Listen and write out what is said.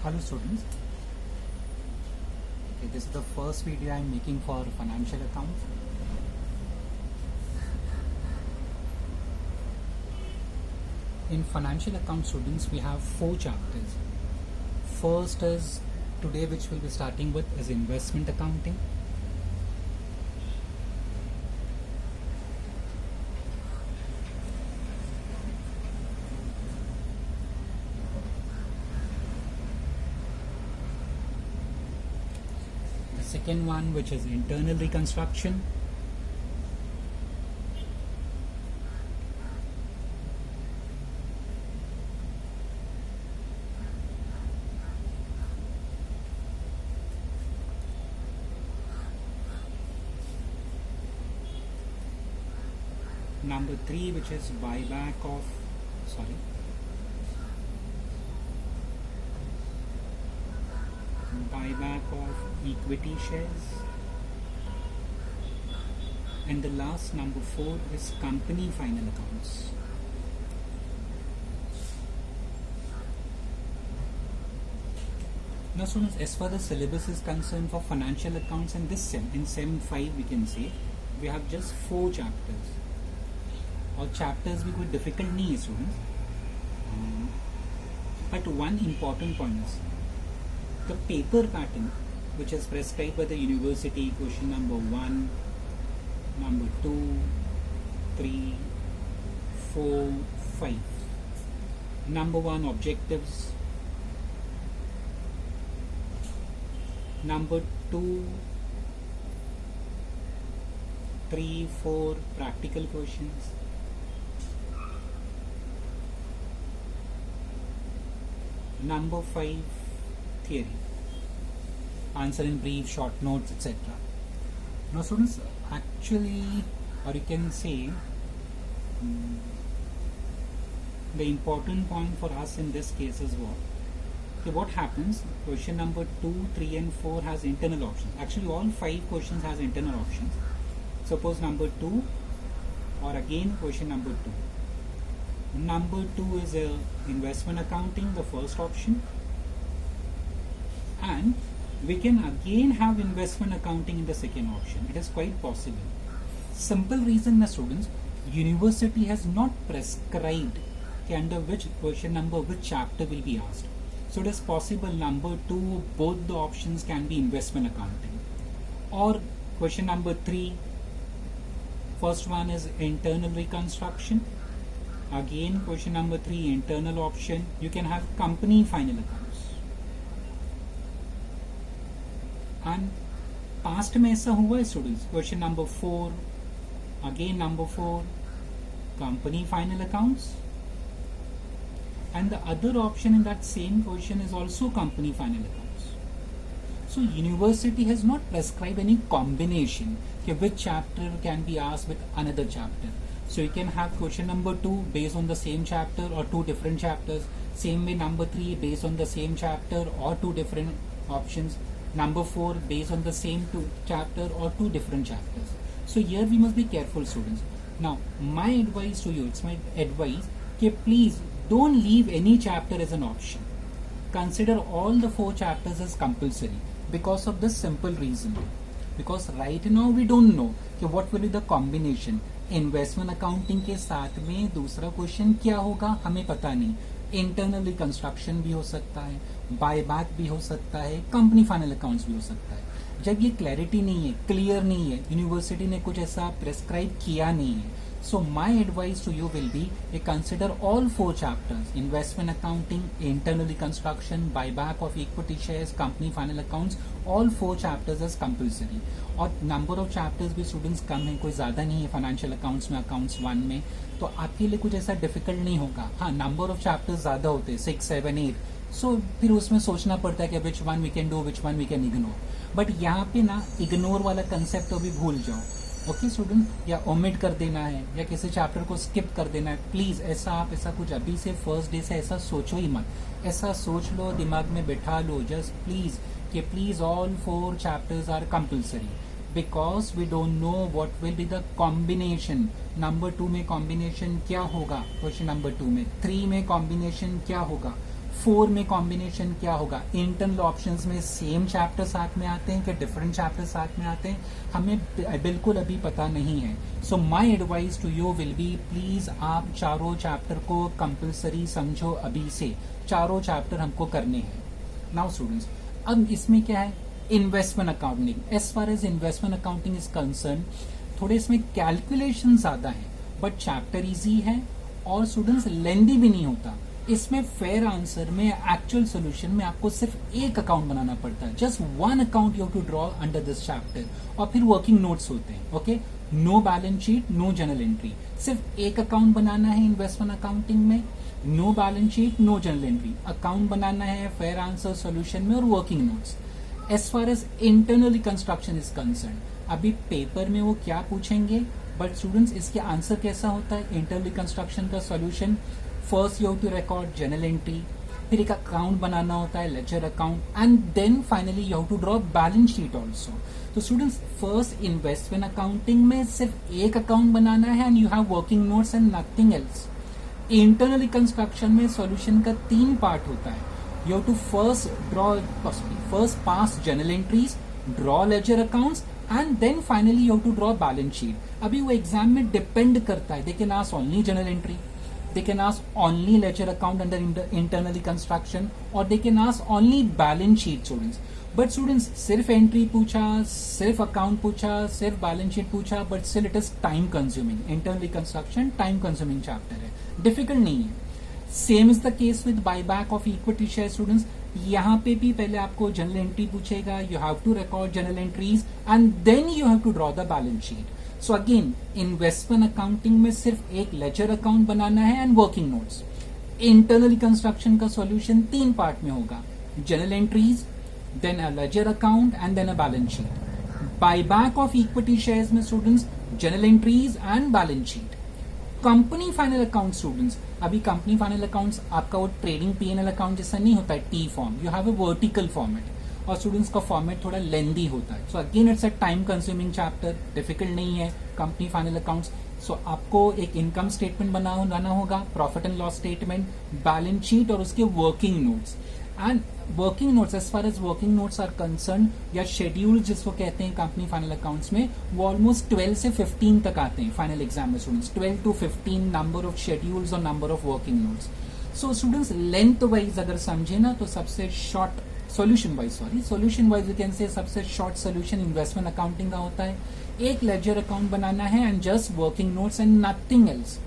Hello students. Okay, this is the first video I am making for financial accounts. In financial account students, we have 4 chapters. First is today, which we'll be starting with, is investment accounting. The second one, which is internal reconstruction. Number 3, which is buyback of equity shares. And the last, number 4, is company final accounts. Now students, as far as syllabus is concerned for financial accounts in this SEM, in SEM 5 we can say, we have just 4 chapters. और chapters भी कोई difficult नहीं है students. But one important point is the paper pattern which is prescribed by the university. Question number 1, number 2, 3, 4, 5. Number 1, objectives. Number 2, 3, 4, practical questions. Number 5, theory. Answer in brief, short notes, etc. Now students, actually, or you can say, the important point for us in this case is what? Okay, what happens? Question number 2, 3 and 4 has internal options. Actually, all 5 questions has internal options. Suppose number 2, or again question number 2. Number 2 is investment accounting, the first option, and we can again have investment accounting in the second option. It is quite possible. Simple reason, students, university has not prescribed under which question number, which chapter will be asked. So it is possible number 2, both the options can be investment accounting, or question number 3, first one is internal reconstruction. Again, question number 3, internal option. You can have company final accounts. And past में ऐसा हुआ है students. Question number 4, again number 4, company final accounts. And the other option in that same question is also company final accounts. So university has not prescribed any combination okay, which chapter can be asked with another chapter. So you can have question number 2 based on the same chapter or 2 different chapters. Same way number 3 based on the same chapter or 2 different options. Number 4 based on the same chapter or 2 different chapters. So here we must be careful, students. Now my advice to you, it's my advice, okay, please don't leave any chapter as an option. Consider all the 4 chapters as compulsory because of this simple reason. Because right now we don't know okay, what will be the combination. Investment accounting के साथ में दूसरा question क्या होगा हमें पता नहीं. Internal reconstruction भी हो सकता है, बायबैक भी हो सकता है, कंपनी फाइनल अकाउंट्स भी हो सकता है. जब ये क्लैरिटी नहीं है, क्लियर नहीं है, यूनिवर्सिटी ने कुछ ऐसा प्रेस्क्राइब किया नहीं है, so my advice to you will be consider all 4 chapters: investment accounting, internal reconstruction, buyback of equity shares, company final accounts. All 4 chapters as compulsory. और नंबर ऑफ चैप्टर्स भी स्टूडेंट्स कम है, कोई ज़्यादा नहीं है फाइनेंशियल अकाउंट्स में, accounts 1 में, तो आपके लिए कुछ ऐसा डिफिकल्ट नहीं होगा. हाँ, नंबर ऑफ चैप्टर्स ज़्यादा होते हैं, 6, 7, 8. सो फिर उसमें सोचना पड़ता है कि which one we can do, which one we can ignore. But यहाँ पे ना इग्नोर वाला कंसेप्ट तो अभी भूल जाओ. ओके स्टूडेंट, या ओमिट कर देना है या किसी चैप्टर को स्किप कर देना है, प्लीज आप ऐसा कुछ अभी से फर्स्ट डे से ऐसा सोचो ही मत. ऐसा सोच लो, दिमाग में बिठा लो जस्ट प्लीज कि please all 4 chapters are compulsory. because we don't know what will be the combination. Number 2 में कॉम्बिनेशन क्या होगा, क्वेश्चन नंबर 2 में 3 में कॉम्बिनेशन क्या होगा, 4 में कॉम्बिनेशन क्या होगा, इंटरनल ऑप्शंस में सेम चैप्टर साथ में आते हैं कि डिफरेंट चैप्टर साथ में आते हैं, हमें बिल्कुल अभी पता नहीं है. So my advice to you will be, please आप चारों चैप्टर को कंपलसरी समझो अभी से. चारों चैप्टर हमको करने हैं. नाउ स्टूडेंट्स, अब इसमें क्या है, investment accounting. As far as investment accounting is concern, थोड़े इसमें कैलकुलेशन ज्यादा है, बट चैप्टर इजी है और स्टूडेंट्स लेंदी भी नहीं होता. इसमें फेयर आंसर में, एक्चुअल सोल्यूशन में आपको सिर्फ एक अकाउंट बनाना पड़ता है. Just one account you have to draw under this chapter. और फिर वर्किंग नोट्स होते हैं. Okay, no balance sheet, no journal entry. सिर्फ एक अकाउंट बनाना है इन्वेस्टमेंट अकाउंटिंग में. No balance sheet, no journal entry. Account बनाना है फेयर आंसर सोल्यूशन में और working notes. As far as internal reconstruction is concern, अभी पेपर में वो क्या पूछेंगे, बट स्टूडेंट्स इसके आंसर कैसा होता है. इंटरनल रिकंस्ट्रक्शन का solution, first you have to record journal entry, फिर एक अकाउंट बनाना होता है, ledger account, and then finally you have to draw balance sheet also. तो स्टूडेंट्स, फर्स्ट इन्वेस्टमेंट अकाउंटिंग में सिर्फ एक अकाउंट बनाना है and you have working notes and nothing else. Internal reconstruction में सॉल्यूशन का 3 पार्ट होता है. You have to first pass journal entries, draw ledger accounts, and then finally you have to draw balance sheet. अभी वो exam में depend करता है. They can ask only journal entry, they can ask only ledger account under internal reconstruction, or they can ask only balance sheet students. But students, सिर्फ entry पूछा, सिर्फ account पूछा, सिर्फ बैलेंस शीट पूछा, but still it is time consuming. Internal reconstruction time consuming chapter है, difficult नहीं है. Same is the case with buyback of equity share. Students, यहाँ पे भी पहले आपको जर्नल एंट्री पूछेगा, you have to record journal entries and then you have to draw the balance sheet. So again, investment accounting में सिर्फ एक ledger account बनाना है and working notes. Internal reconstruction का सॉल्यूशन 3 पार्ट में होगा, journal entries, then a ledger account and then a balance sheet. Buyback of equity shares में students journal entries and balance sheet. Company final account students, अभी company final accounts आपका वो trading P&L account जैसा नहीं होता है T form. You have a vertical format और students का फॉर्मेट थोड़ा लेंदी होता है. So again it's a time consuming chapter, difficult नहीं है कंपनी फाइनल अकाउंट्स. सो आपको एक इनकम स्टेटमेंट बनाना होगा, profit and loss statement, balance sheet और उसके working notes. And working notes, as far as working notes are concern या schedule जिसको कहते हैं कंपनी फाइनल अकाउंट्स में, वो ऑलमोस्ट 12 से 15 तक आते हैं फाइनल एग्जाम में students. 12 to 15 number of schedules और number of working notes. So students, length wise अगर समझे ना तो सबसे short solution wise you can say सबसे शॉर्ट सोल्यूशन इन्वेस्टमेंट अकाउंटिंग का होता है. एक लेजर अकाउंट बनाना है and just working notes and nothing else.